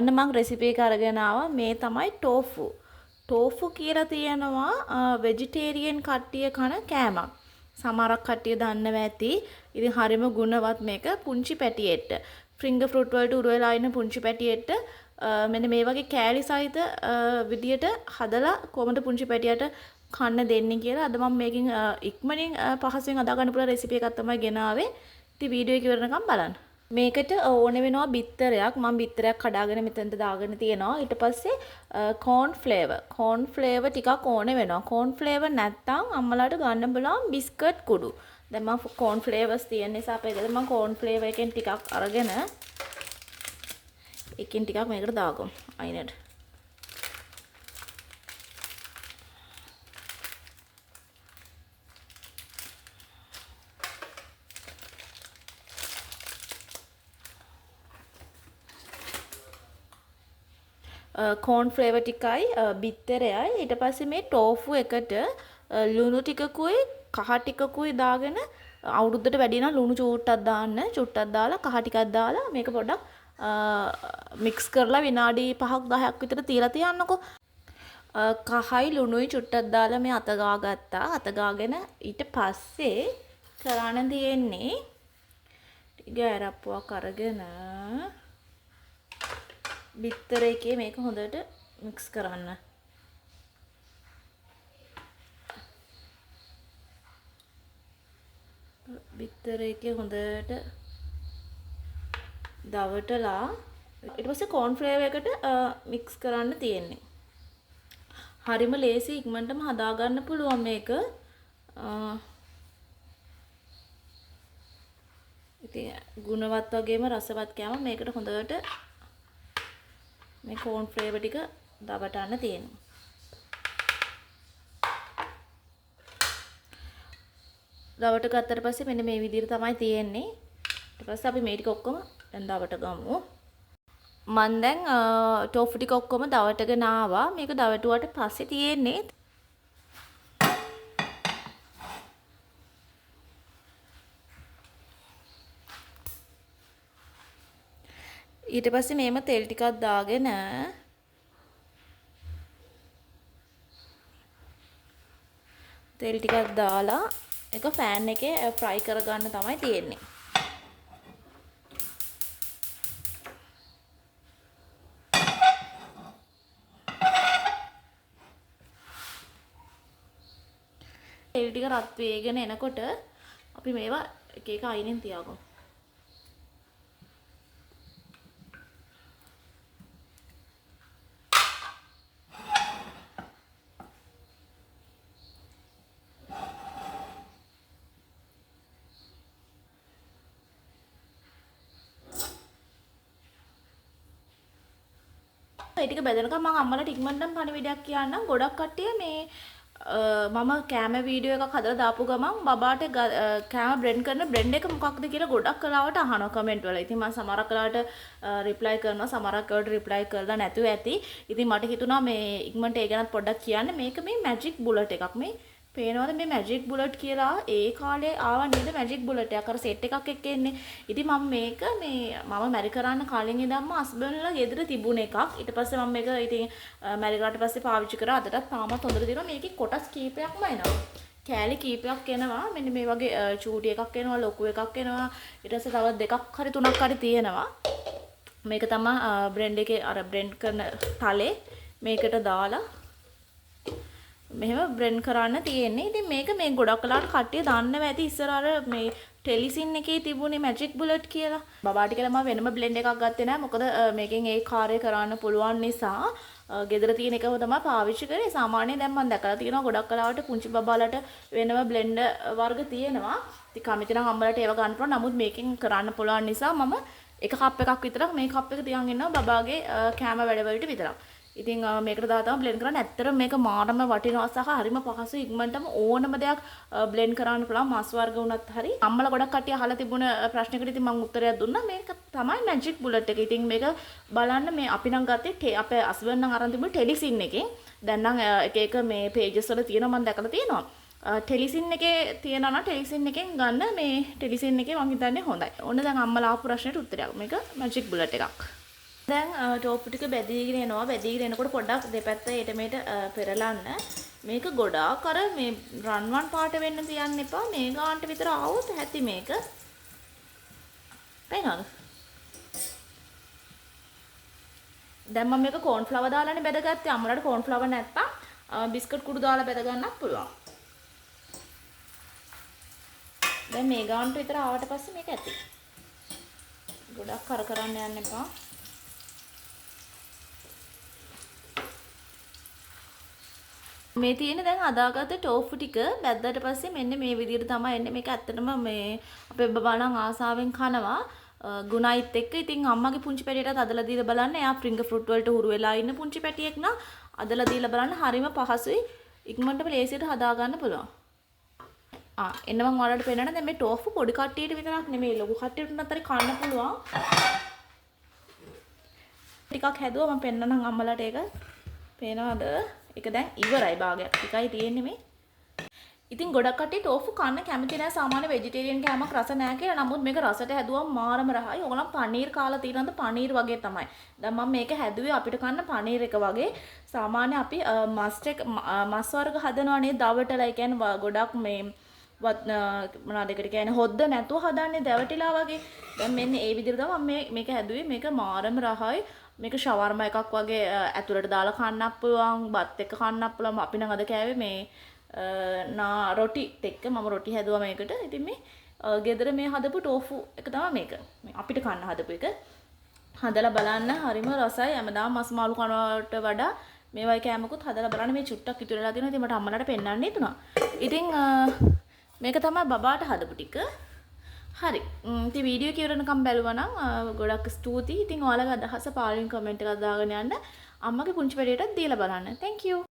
අන්න මම රෙසිපි එක අරගෙන ආවා. මේ තමයි ටෝෆු. ටෝෆු කියලා තියෙනවා වෙජිටේරියන් කට්ටිය කන කෑමක්. සමහරක් කට්ටිය දන්නව ඇති. ඉතින් හරිම ගුණවත් මේක පුංචි පැටියෙට. ෆින්ගර් ෆෘට් වලට උරු වෙලා ඉන්න පුංචි පැටියෙට මෙන්න මේ වගේ කෑලි සහිත විදියට හදලා කොහොමද පුංචි පැටියට කන්න දෙන්නේ කියලා අද මම මේකෙන් ඉක්මනින් පහසුවෙන් හදා ගන්න පුළුවන් රෙසිපි එකක් තමයි ගෙනාවේ. ඉතින් වීඩියෝ එක ඉවරනකම් බලන්න. මේකට ඕන වෙනවා බිත්තරයක්. මම බිත්තරයක් කඩාගෙන මෙතනට දාගෙන තියෙනවා. ඊට පස්සේ කෝන් ෆ්ලේවර්. කෝන් ෆ්ලේවර් ටිකක් ඕන වෙනවා. කෝන් ෆ්ලේවර් නැත්තම් අම්මලාට ගන්න බලන්න බිස්කට් කුඩු. දැන් මම කෝන් ෆ්ලේවර්ස් තියෙන නිසා අපේකද මම කෝන් ෆ්ලේවර් එකෙන් ටිකක් අරගෙන එකෙන් ටිකක් මේකට දාගමු. අයිනට. කෝන් ෆ්ලේවර් ටිකයි බිත්තරයයි ඊට පස්සේ මේ ටෝෆු එකට ලුණු ටිකකුයි කහ ටිකකුයි දාගෙන අවුරුද්දට වැඩි නම් ලුණු චූට්ටක් දාන්න චුට්ටක් දාලා කහ ටිකක් දාලා මේක පොඩ්ඩක් මික්ස් කරලා විනාඩි 5ක් 10ක් විතර තියලා තියන්නකෝ. කහයි ලුණුයි චුට්ටක් දාලා මේ අත ගාගත්තා. අත ගාගෙන ඊට පස්සේ කරන්න තියෙන්නේ ගෑරප්පුවක් අරගෙන බිත්තර එකේ මේක හොඳට මික්ස් කරන්න. බිත්තර එකේ හොඳට දවටලා ඊට පස්සේ කෝන් ෆ්ලේවර් එකට මික්ස් කරන්න තියෙන්නේ. හරිම ලේසි ඉක්මනටම හදා ගන්න පුළුවන් මේක. ඉතින් ගුණවත් වගේම රසවත් කෑම මේකට හොඳට මේ කෝන් ෆ්ලේවර් ටික දවටන්න තියෙනවා. දවට ගත්තට පස්සේ මෙන්න මේ විදිහට තමයි තියෙන්නේ. ඊට පස්සේ අපි මේ ටික ඔක්කොම දැන් දවට ගමු. මම දැන් ටෝෆු ටික ඔක්කොම දවටගෙන ආවා. මේක දවටුවට පස්සේ තියෙන්නේ ඊට පස්සේ මේම තෙල් ටිකක් දාගෙන තෙල් ටිකක් දාලා ඒක ෆෑන් එකේ ෆ්‍රයි කරගන්න තමයි තියෙන්නේ. තෙල් ටික රත් වේගෙන එනකොට අපි මේවා එක එක අයිනෙන් තියාගමු. ඒ ටික බෙදනකම් මම අම්මලාට ඉක්මනටම පණිවිඩයක් කියන්නම්. ගොඩක් කට්ටිය මේ මම කෑම වීඩියෝ එකක් හදලා දාපු ගමන් බබාට කෑම බ්ලෙන්ඩ් කරන බ්ලෙන්ඩ් එක මොකක්ද කියලා ගොඩක් කලාවට අහනවා කමෙන්ට් වල. ඉතින් මම සමහරක් කලාවට රිප්ලයි කරනවා සමහරක් වලට රිප්ලයි කරලා නැතුව ඇති. ඉතින් මට හිතුණා මේ ඉක්මනට ඒ ගැනත් පොඩ්ඩක් කියන්න. මේක මේ මැජික් බුලට් එකක්. මේ පේනවද මේ මැජික් බුලට් කියලා ඒ කාලේ ආව නේද මැජික් බුලට් එකක් අර සෙට් එකක් එක්ක එන්නේ. ඉතින් මම මේක මම මැරි කරන්න කලින් ඉඳන්ම හස්බන්ඩ්ලා ගෙදර තිබුණ එකක්. ඊට පස්සේ මම මේක ඉතින් මැරි කරාට පස්සේ පාවිච්චි කරා. අදටත් තාමත් හොඳට තියෙනවා. මේකේ කොටස් කීපයක්ම එනවා. කෑලි කීපයක් එනවා. මෙන්න මේ වගේ චූටි එකක් එනවා, ලොකු එකක් එනවා. ඊට පස්සේ තව දෙකක් හරි තුනක් හරි තියෙනවා. මේක තමයි බ්ලෙන්ඩ් එකේ අර බ්ලෙන්ඩ් කරන තලේ මේකට දාලා මෙහෙම බ්ලෙන්ඩ් කරන්න තියෙන්නේ. ඉතින් මේක මේ ගොඩක් කලාට කට්ටිය දන්නව ඇති ඉස්සර අර මේ ටෙලිසින් එකේ තිබුණේ මැජික් බුලට් කියලා. බබාට කියලා මම වෙනම බ්ලෙන්ඩ් එකක් ගත්තේ නැහැ. මොකද මේකෙන් ඒ කාර්යය කරන්න පුළුවන් නිසා ගෙදර තියෙන එකම තමයි පාවිච්චි කරේ. සාමාන්‍යයෙන් දැන් මම දැකලා තියෙනවා ගොඩක් කලාවට පුංචි බබාලට වෙනම බ්ලෙන්ඩ් වර්ග තියෙනවා. ඉතින් කැමති නම් අම්මලාට ඒව ගන්න පුළුවන්. නමුත් මේකෙන් කරන්න පුළුවන් නිසා මම එක කප් එකක් විතරක් මේ කප් එක තියන් ඉන්නවා බබාගේ කෑම වැඩවලට විතරක්. ඉතින් මේකට දාලා තමයි බ්ලෙන්ඩ් කරන්න. ඇත්තටම මේක මාරම වටිනවා සහ හරිම පහසු ඉක්මනටම ඕනම දෙයක් බ්ලෙන්ඩ් කරන්න පුළුවන්. මස් වර්ග වුණත් හරි. අම්මලා ගොඩක් කට්ටිය අහලා තිබුණ ප්‍රශ්නයකට ඉතින් මම උත්තරයක් දුන්නා. මේක තමයි මැජික් බුලට් එක. ඉතින් මේක බලන්න මේ අපි නම් ගත්තේ අපේ හස්බන්ඩ් නම් අරන් තිබුණ ටෙලිසින් එකෙන්. දැන් නම් එක එක මේ පේජස් වල තියෙනවා මම දැකලා තියෙනවා. ටෙලිසින් එකේ තියෙනවා නම් ටෙලිසින් එකෙන් ගන්න මේ ටෙලිසින් එකේ මම හිතන්නේ හොඳයි. ඕන දැන් අම්මලා ආපු ප්‍රශ්නෙට උත්තරයක්. මේක මැජික් බුලට් එකක්. දැන් ටෝෆු ටික බැදීගෙන එනවා. බැදීගෙන එනකොට පොඩ්ඩක් දෙපැත්ත ඊට මෙට පෙරලන්න. මේක ගොඩාක් අර මේ රන්වන් පාට වෙන්න තියන්න එපා. මේ ගානට විතර ආවොත් ඇති මේක. පේනවද? දැන් මම මේක කෝන් ෆ්ලවර් දාලානේ බෙදගත්තේ. අම්මලාට කෝන් ෆ්ලවර් නැත්තම් බිස්කට් කුඩු දාලා බෙද ගන්නත් පුළුවන්. දැන් මේ ගානට විතර ආවට පස්සේ මේක ඇති. ගොඩක් කර කරන්න යන්න එපා. මේ තියෙන දැන් හදාගත්ත ටෝෆු ටික බැද්දට පස්සේ මෙන්න මේ විදිහට තමයි එන්නේ. මේක ඇත්තටම මේ අපේ බබා නම් ආසාවෙන් කනවා. ගුණයිත් එක්ක. ඉතින් අම්මගේ පුංචි පැටියටත් අදලා දීලා බලන්න. එයා ෆින්ගර් ෆෘට් වලට හුරු වෙලා ඉන්න පුංචි පැටියෙක් නම් අදලා දීලා බලන්න. හරිම පහසුයි. ඉක්මනටම ලේසියට හදා ගන්න පුළුවන්. එන්න මම ඔයාලට පෙන්නන්න. දැන් මේ ටෝෆු පොඩි කට්ටියට විතරක් නෙමෙයි ලොකු කට්ටියට උනත් හරි කන්න පුළුවන්. ටිකක් හැදුවා මම පෙන්නන්නම් අම්මලාට ඒක. පේනවද? ඒක දැන් ඉවරයි භාගයක්. ටිකයි තියෙන්නේ මේ. ඉතින් ගොඩක් කට්ටිය ටෝෆු කන්න කැමති නැහැ සාමාන්‍ය වෙජිටේරියන් කෑමක් රස නැහැ කියලා. නමුත් මේක රසට හැදුවම මාරම රහයි. ඕගොල්ලන් පනීර් කාලා තියෙනවද? පනීර් වගේ තමයි. දැන් මම මේක හැදුවේ අපිට කන්න පනීර් එක වගේ. සාමාන්‍ය අපි මස් වර්ග හදනවනේ දවටලා. ඒ කියන්නේ ගොඩක් මේ මොනවාද ඒකට කියන්නේ හොද්ද නැතුව හදන්නේ දැවටිලා වගේ. දැන් මෙන්න ඒ විදිහට තමයි මම මේක හැදුවේ. මේක මාරම රහයි. මේක ෂවර්මා එකක් වගේ ඇතුළට දාලා කන්නත් පුළුවන්. බත් එක්ක කන්නත් පුළුවන්. අපි නම් අද කෑවේ මේ රොටිත් එක්ක මම රොටි හැදුවා මේකට. ඉතින් මේ ගෙදර මේ හදපු ටෝෆු එක තමයි මේක. මේ අපිට කන්න හදපු එක. හදලා බලන්න හරිම රසයි. හැමදාම මස් මාළු කනවට වඩා මේ වගේ කෑමකුත් හදලා බලන්න. මේ චුට්ටක් ඉතුරු වෙලා තියෙනවා. ඉතින් මට අම්මලාට පෙන්නන්න හිතුණා. ඉතින් මේක තමයි බබාට හදපු ටික. හරි. ඉතින් වීඩියෝ එක ඉවරනකම් බැලුවා නම් ගොඩක් ස්තුතියි. ඉතින් ඔයාලගේ අදහස පාලින් කමෙන්ට් එකක් දාගෙන යන්න. අම්මගේ පුංචි වැඩේටත් දීලා බලන්න. Thank you.